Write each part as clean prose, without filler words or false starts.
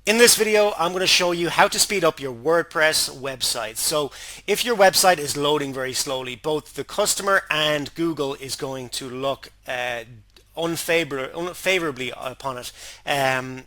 In this video, I'm going to show you how to speed up your WordPress website. So if your website is loading very slowly, both the customer and Google is going to look unfavorably upon it. And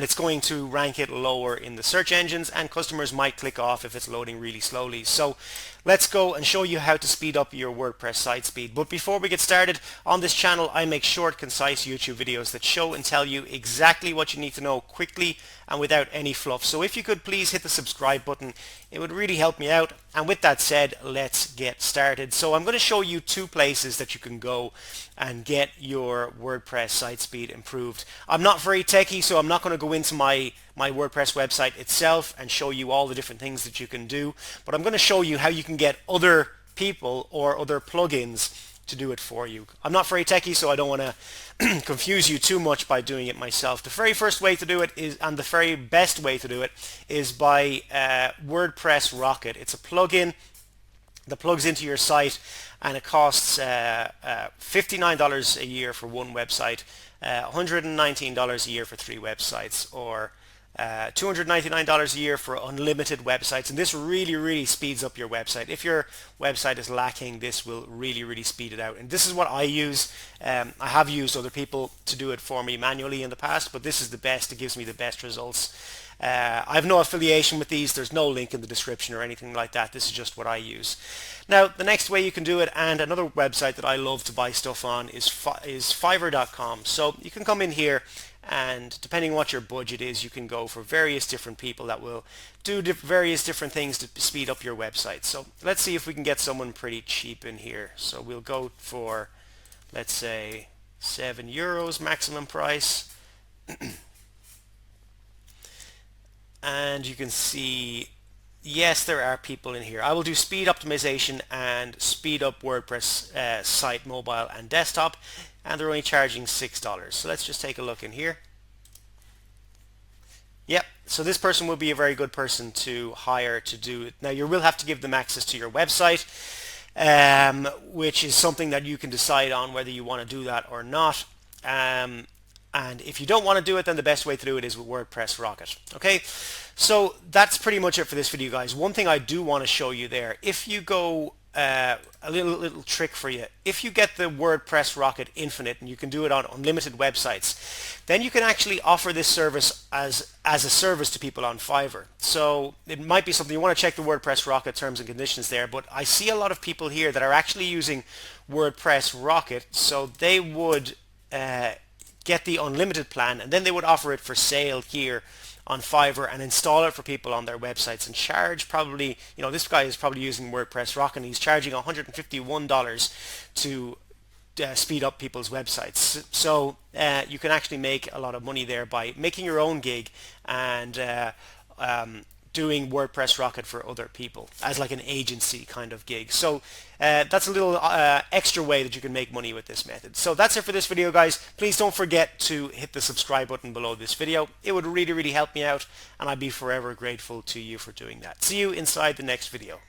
it's going to rank it lower in the search engines, and customers might click off if it's loading really slowly. So let's go and show you how to speed up your WordPress site speed. But before we get started, on this channel I make short, concise YouTube videos that show and tell you exactly what you need to know quickly and without any fluff. So if you could please hit the subscribe button, it would really help me out. And with that said, let's get started. So I'm going to show you two places that you can go and get your WordPress site speed improved. I'm not very techy, so I'm not going to go into my WordPress website itself and show you all the different things that you can do, but I'm going to show you how you can get other people or other plugins to do it for you. I'm not very techy, so I don't want to confuse you too much by doing it myself. The very first way to do it is, and the very best way to do it, is by WordPress Rocket. It's a plugin that plugs into your site, and it costs $59 a year for one website, $119 a year for 3 websites, or $299 a year for unlimited websites. And this really speeds up your website. If your website is lacking, this will really speed it out. And this is what I use. I have used other people to do it for me manually in the past, but this is the best. It gives me the best results. I have no affiliation with these. There's no link in the description or anything like that. This is just what I use. Now, the next way you can do it, and another website that I love to buy stuff on, is Fiverr.com. So you can come in here, and depending on what your budget is, you can go for various different people that will do various different things to speed up your website. So let's see if we can get someone pretty cheap in here. So we'll go for, let's say, €7 maximum price. And you can see, yes, there are people in here. I will do speed optimization and speed up WordPress site, mobile and desktop, and they're only charging $6. So let's just take a look in here. Yep, so this person will be a very good person to hire to do it. Now you will have to give them access to your website, which is something that you can decide on whether you want to do that or not. And if you don't want to do it, then the best way to do it is with WordPress Rocket. Okay, so that's pretty much it for this video, guys. One thing I do want to show you there, if you go a little trick for you, if you get the WordPress Rocket Infinite and you can do it on unlimited websites, then you can actually offer this service as a service to people on Fiverr. So it might be something you want to check the WordPress Rocket terms and conditions there, but I see a lot of people here that are actually using WordPress Rocket, so they would get the unlimited plan, and then they would offer it for sale here on Fiverr and install it for people on their websites and charge probably, this guy is probably using WordPress Rocket and he's charging $151 to speed up people's websites. So you can actually make a lot of money there by making your own gig and doing WordPress Rocket for other people as like an agency kind of gig. So that's a little extra way that you can make money with this method. So that's it for this video, guys. Please don't forget to hit the subscribe button below this video. It would really help me out, and I'd be forever grateful to you for doing that. See you inside the next video.